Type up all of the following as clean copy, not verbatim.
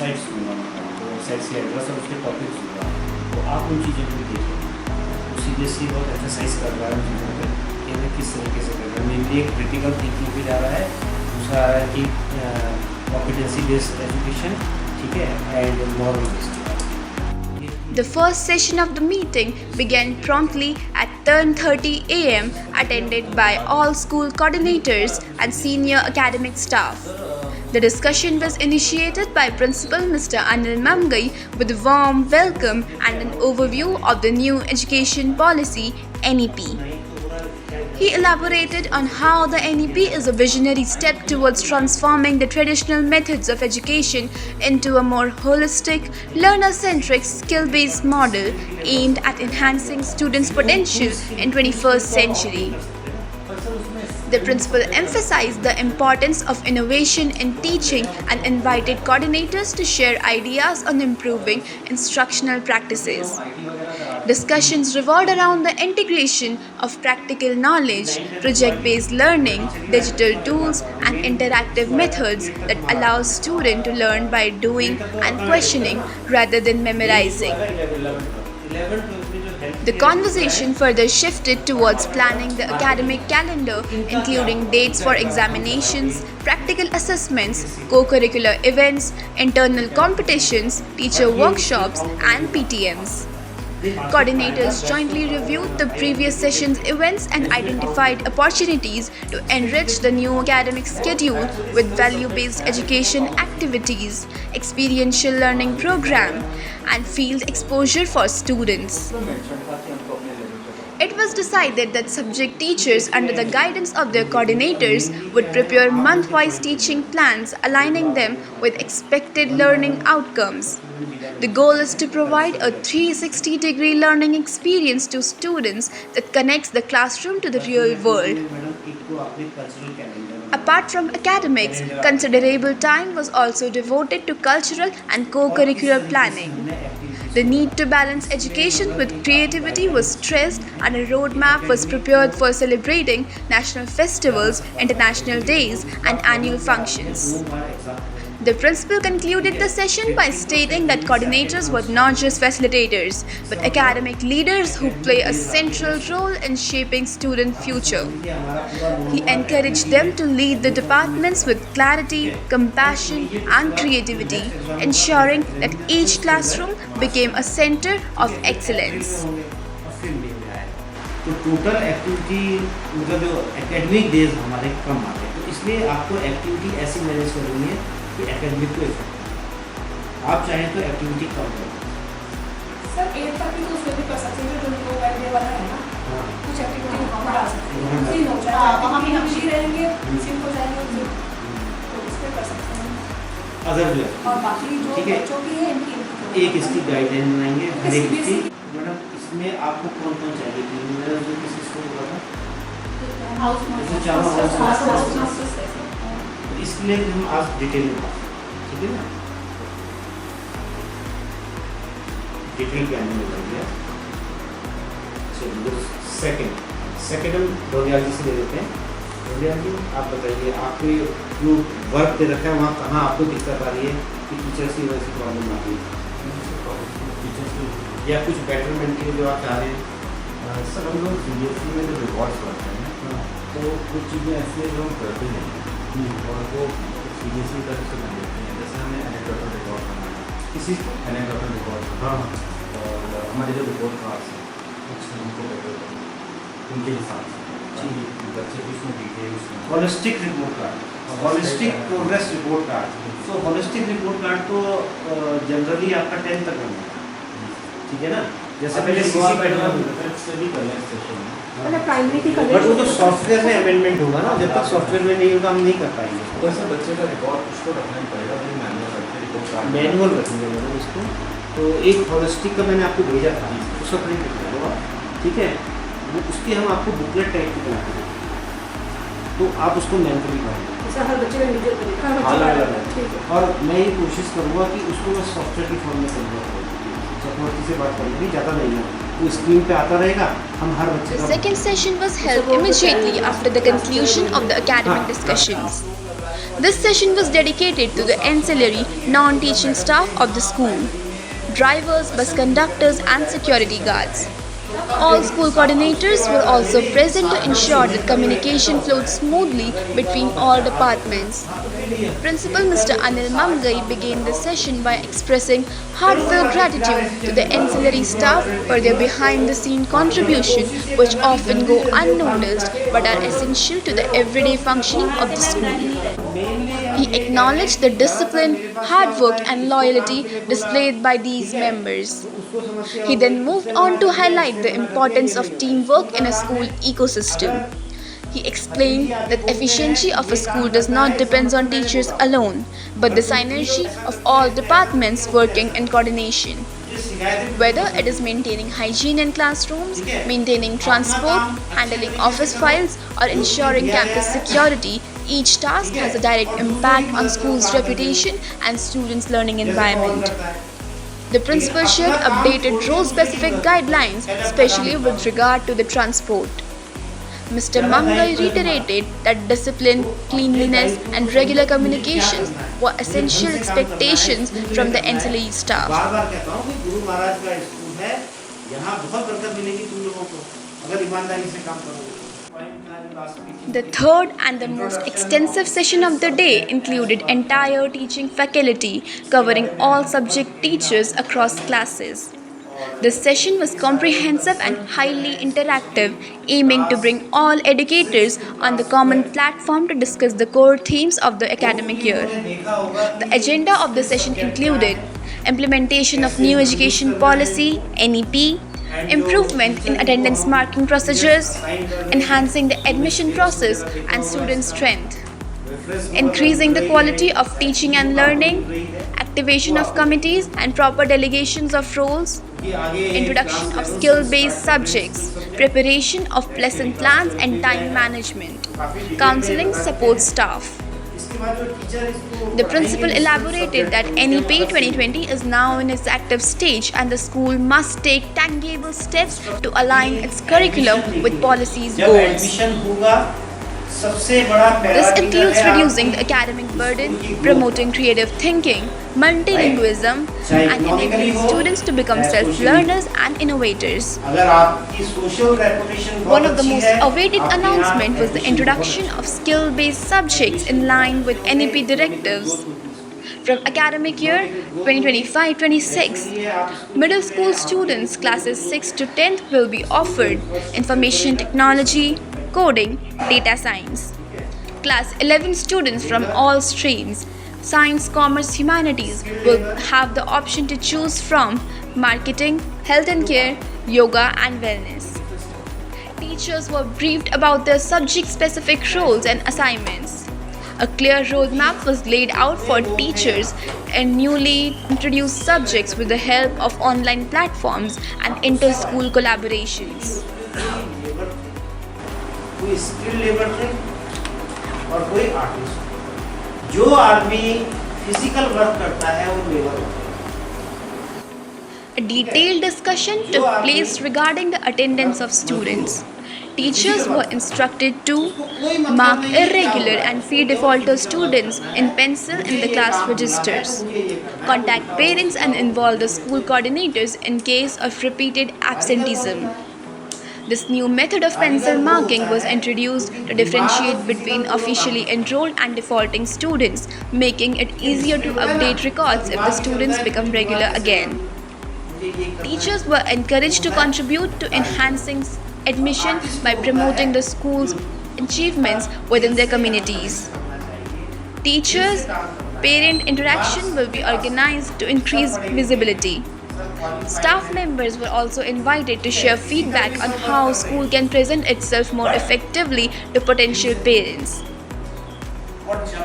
Websites दूँगा मैं, तो वेबसाइट्स के एड्रेस और उसके टॉपिक्स दूँगा, तो आप उन चीज़ों को देखिए। तो सीरियसली बहुत एक्सरसाइज कर रहा है उन चीज़ों पर कि हमें किस तरीके से करना है। मेनली एक क्रिटिकल थिंकिंग पे जा रहा है, दूसरा आ रहा है कि कॉम्पिटेंसी बेस्ड एजुकेशन, ठीक है, and moral based. The first session of the meeting began promptly at 10:30 a.m., attended by all school coordinators and senior academic staff. The discussion was initiated by Principal Mr. Anil Mamgai with a warm welcome and an overview of the new education policy (NEP). He elaborated on how the NEP is a visionary step towards transforming the traditional methods of education into a more holistic, learner-centric, skill-based model aimed at enhancing students' potential in 21st century. The principal emphasized the importance of innovation in teaching and invited coordinators to share ideas on improving instructional practices. Discussions revolved around the integration of practical knowledge, project-based learning, digital tools, and interactive methods that allow students to learn by doing and questioning rather than memorizing. The conversation further shifted towards planning the academic calendar, including dates for examinations, practical assessments, co-curricular events, internal competitions, teacher workshops, and PTMs. Coordinators jointly reviewed the previous session's events and identified opportunities to enrich the new academic schedule with value-based education activities, experiential learning program, and field exposure for students. It was decided that subject teachers, under the guidance of their coordinators, would prepare month-wise teaching plans aligning them with expected learning outcomes. The goal is to provide a 360-degree learning experience to students that connects the classroom to the real world. Apart from academics, considerable time was also devoted to cultural and co-curricular planning. The need to balance education with creativity was stressed, and a roadmap was prepared for celebrating national festivals, international days, and annual functions. The principal concluded the session by stating that coordinators were not just facilitators, but academic leaders who play a central role in shaping student future. He encouraged them to lead the departments with clarity, compassion, and creativity, ensuring that each classroom became a center of excellence. तो total activity मतलब जो academic days हमारे कम आते हैं, तो इसलिए आपको activity ऐसी मैनेज करनी है कि एकेडमिक को इफेक्ट। आप चाहें तो एक्टिविटी कम करें। सर 8 तक भी तो उसमें भी कर सकते हैं, जो उनको बैठने वाला है ना, कुछ एक्टिविटी वहाँ बढ़ा सकते हैं। तीन हो जाए, वहाँ भी हम ही रहेंगे, सिंपल हो जाएंगे, तो इस पर कर सकते हैं। अदर जो और बाकी जो बच्चों की है इनकी एक इसकी गाइडलाइन बनाएंगे हर एक की। मैडम इसमें आपको कौन कौन चाहिए थी? मेरा जो किसी को बोला था हाउस इसके लिए हम आज डिटेल में बात करें, ठीक है ना? डिटेल के आने में लगेगा। चलिए सेकेंड हम डोरियाल जी से ले लेते हैं। डोरियाल जी आप बताइए, आपको जो वर्क दे रखा है वहाँ कहाँ आपको दिक्कत आ रही है कि टीचर्स की वजह से प्रॉब्लम आ रही है या कुछ बेटरमेंट के लिए जो आप चाह रहे हैं? सर हम लोग सीरियसली में जो रिकॉर्ड्स पढ़ते हैं तो कुछ चीज़ें ऐसी हैं जो हम करते नहीं और वो सीरियसली तरह से बन जाती हैं। जैसे हमें एनेक्डोटल रिकॉर्ड करना है, किसी एनेक्डोटल रिकॉर्ड, हाँ और हमारे जो रिपोर्ट कार्ड्स हैं उनको बेटर करना उनके हिसाब से बच्चे की उसमें details holistic report card, holistic progress report card. तो होलिस्टिक रिपोर्ट कार्ड तो जनरली आपका 10 तक बनता है, ठीक है ना? जैसे पहले सीसी पैटर्न से भी करना है सेशन में, मतलब प्राइमरी की बट वो तो सॉफ्टवेयर में अमेंडमेंट होगा ना, जब तक सॉफ्टवेयर में नहीं होगा हम नहीं कर पाएंगे। तो ऐसे बच्चे का रिकॉर्ड उसको रखना ही पड़ेगा, फिर मैनुअल रखते रिपोर्ट कार्ड मैनुअल रखेंगे मैंने इसको। तो एक होलिस्टिक का मैंने आपको भेजा था, उसका प्रिंट निकाल लो आप, ठीक है? वो उसकी हम आपको बुकलेट टाइप की बना के देंगे, तो आप उसको मैनुअली भरेंगे। हर बच्चे का इंडिविजुअल तरीका है, अलग अलग ठीक है। और मैं ये कोशिश करूँगा कि उसको मैं सॉफ्टवेयर की फॉर्म में कन्वर्ट करूँ। चक्रवर्ती से बात करेंगे, ज़्यादा नहीं है, वो स्क्रीन पे आता रहेगा, हम हर बच्चे The का। second session was held immediately after the conclusion of the academic discussions. This session was dedicated to the ancillary non-teaching staff of the school: drivers, bus conductors and security guards. All school coordinators were also present to ensure that communication flowed smoothly between all departments. Principal Mr. Anil Mamgai began the session by expressing heartfelt gratitude to the ancillary staff for their behind-the-scene contribution, which often go unnoticed but are essential to the everyday functioning of the school. He acknowledged the discipline, hard work and loyalty displayed by these members. He then moved on to highlight the importance of teamwork in a school ecosystem. He explained that efficiency of a school does not depend on teachers alone, but the synergy of all departments working in coordination. Whether it is maintaining hygiene in classrooms, maintaining transport, handling office files, or ensuring campus security, each task has a direct impact on school's reputation and students' learning environment. The principal shared updated role-specific guidelines, especially with regard to the transport. Mr. Mangai reiterated that discipline, cleanliness, and regular communications were essential expectations from the ancillary staff. बार-बार कहता हूँ कि गुरु महाराज का school है, यहाँ बहुत बरकत मिलेगी तुम लोगों को, अगर ईमानदारी से काम करोगे। The third and the most extensive session of the day included entire teaching faculty covering all subject teachers across classes. This session was comprehensive and highly interactive, aiming to bring all educators on the common platform to discuss the core themes of the academic year. The agenda of the session included implementation of new education policy, NEP, improvement in attendance marking procedures, enhancing the admission process and student strength, increasing the quality of teaching and learning, activation of committees and proper delegations of roles, introduction of skill-based subjects, preparation of lesson plans and time management, counseling support staff. The principal elaborated that NEP 2020 is now in its active stage and the school must take tangible steps to align its curriculum with policies goals. This includes reducing the academic burden, promoting creative thinking, multilingualism, and enabling students to become self-learners and innovators. One of the most awaited announcements was the introduction of skill-based subjects in line with NEP directives. From academic year 2025-26, middle school students classes 6 to 10th will be offered information technology, coding, data science. Class 11 students from all streams, science, commerce, humanities, will have the option to choose from marketing, health and care, yoga and wellness. Teachers were briefed about their subject-specific roles and assignments. A clear roadmap was laid out for teachers in newly introduced subjects with the help of online platforms and inter-school collaborations. कोई skill labour थे और कोई artist. जो आदमी physical work करता है वो labour होता है। A detailed discussion took place regarding the attendance of students. Teachers were instructed to mark irregular and fee defaulter students in pencil in the class registers, contact parents and involve the school coordinators in case of repeated absenteeism. This new method of pencil marking was introduced to differentiate between officially enrolled and defaulting students, making it easier to update records if the students become regular again. Teachers were encouraged to contribute to enhancing admission by promoting the school's achievements within their communities. Teachers-parent interaction will be organized to increase visibility. Staff members were also invited to share feedback on how school can present itself more effectively to potential parents.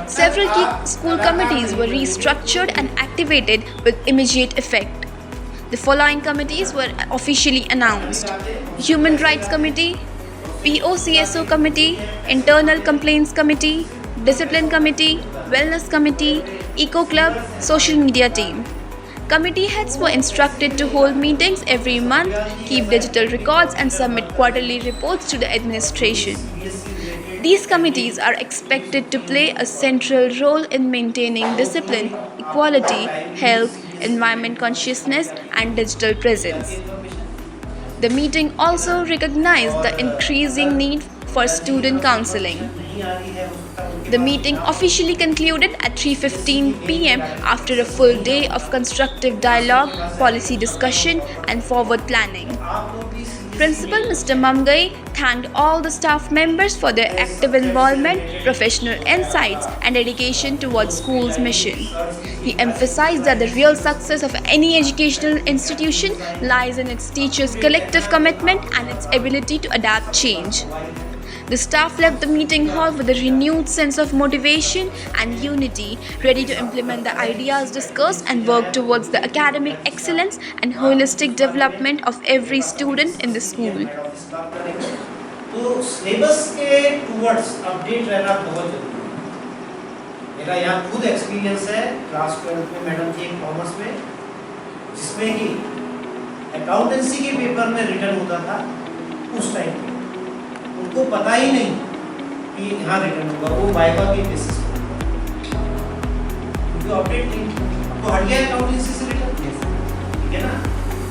Several key school committees were restructured and activated with immediate effect. The following committees were officially announced: Human Rights Committee, POCSO Committee, Internal Complaints Committee, Discipline Committee, Wellness Committee, Eco Club, Social Media Team. Committee heads were instructed to hold meetings every month, keep digital records and submit quarterly reports to the administration. These committees are expected to play a central role in maintaining discipline, equality, health, environment consciousness, and digital presence. The meeting also recognized the increasing need for student counseling. The meeting officially concluded at 3:15 p.m. after a full day of constructive dialogue, policy discussion, and forward planning. Principal Mr. Mamgai thanked all the staff members for their active involvement, professional insights, and dedication towards school's mission. He emphasized that the real success of any educational institution lies in its teachers' collective commitment and its ability to adapt change. The staff left the meeting hall with a renewed sense of motivation and unity, ready to implement the ideas discussed and work towards the academic excellence and holistic development of every student in the school. तो syllabus के towards update रहना बहुत जरूरी है। मेरा यहाँ खुद experience है, क्लास 12 में मैडम थी एक कॉमर्स में, जिसमें कि अकाउंटेंसी के पेपर में रिटर्न होता था उस टाइम पे। उनको पता ही नहीं कि यहाँ रिटर्न होगा, वो वाइवा के बेसिस पर क्योंकि अपडेट नहीं तो हट गया अकाउंटेंसी से रिटर्न, ठीक है ना।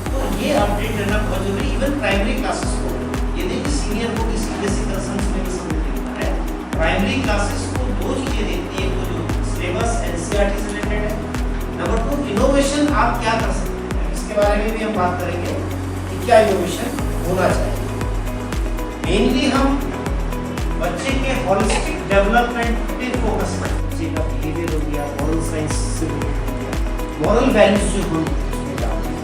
तो ये अपडेट रहना बहुत जरूरी, इवन प्राइमरी क्लासेस को, ये नहीं कि सीनियर को कि सीबीएसई कंसर्न्स में समझ देता है। प्राइमरी क्लासेस को दो चीजें देती है, वो जो सिलेबस एनसीईआरटी से रिलेटेड है। नंबर 2 इनोवेशन आप क्या कर सकते हैं, इसके बारे में भी हम बात करेंगे कि क्या इनोवेशन होना चाहिए। मेनली हम बच्चे के होलिस्टिक डेवलपमेंट पे फोकस करें। बच्चे का बिहेवियर हो गया, मॉरल साइंस से हो गया, मॉरल वैल्यूज जो हम उसमें डालते हैं,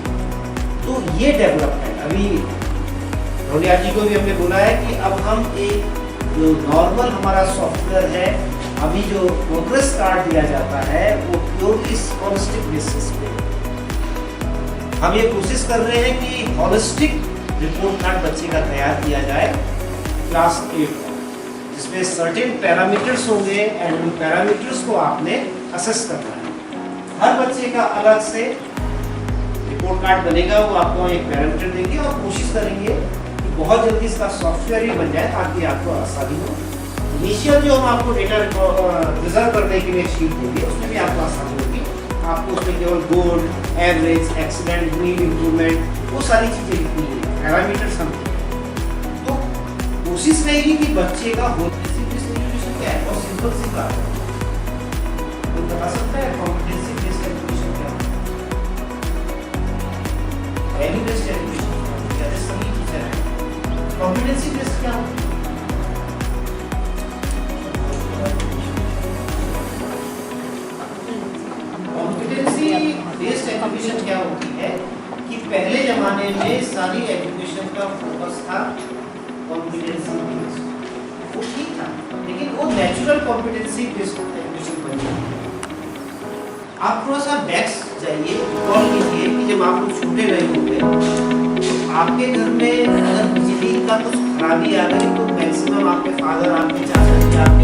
तो ये डेवलपमेंट अभी रोलिया जी को भी हमने बोला है कि अब हम एक जो नॉर्मल हमारा सॉफ्टवेयर है, अभी जो प्रोग्रेस कार्ड दिया जाता है वो प्योरली होलिस्टिक बेसिस पे हम ये कोशिश कर रहे हैं कि होलिस्टिक रिपोर्ट कार्ड बच्चे का तैयार किया जाए क्लास 8 में, जिसमें सर्टेन पैरामीटर्स होंगे एंड उन पैरामीटर्स को आपने असेस करना है। हर बच्चे का अलग से रिपोर्ट कार्ड बनेगा, वो आपको एक पैरामीटर देंगे और कोशिश करेंगे कि बहुत जल्दी इसका सॉफ्टवेयर ही बन जाए ताकि आपको आसानी हो। इनिशियल जो हम आपको डेटा रिजर्व करने के लिए शीट देंगे उसमें भी आपको आसानी होगी। आपको उसमें केवल gold, average, excellent, mean, improvement, वो सारी चीज़ें लिखनी है, पैरामीटर्स हम। तो कोशिश रहेगी कि बच्चे का होलिस्टिक डिस्ट्रीब्यूशन क्या है, बहुत सिंपल सी बात है। कोई बता सकता है कॉम्पिटेंसी बेस्ड एजुकेशन क्या है? वैल्यू बेस्ड एजुकेशन क्या है? सभी टीचर हैं। कॉम्पिटेंसी बेस्ड क्या होता है? कॉम्पिटेंसी बेस्ड एजुकेशन क्या होती है कि पहले जमाने में सारी एजुकेशन का फोकस था कॉम्पिटेंसी बेस्ड, वो ठीक था, लेकिन वो नेचुरल कॉम्पिटेंसी बेस्ड एजुकेशन बन गई। आप थोड़ा सा बैक जाइए, रिकॉल कीजिए कि जब आप लोग छोटे रहे होंगे तो आपके घर में अगर बिजली का कुछ खराबी आ गई तो मैक्सिमम आपके फादर, आपके चाचा जी, आपके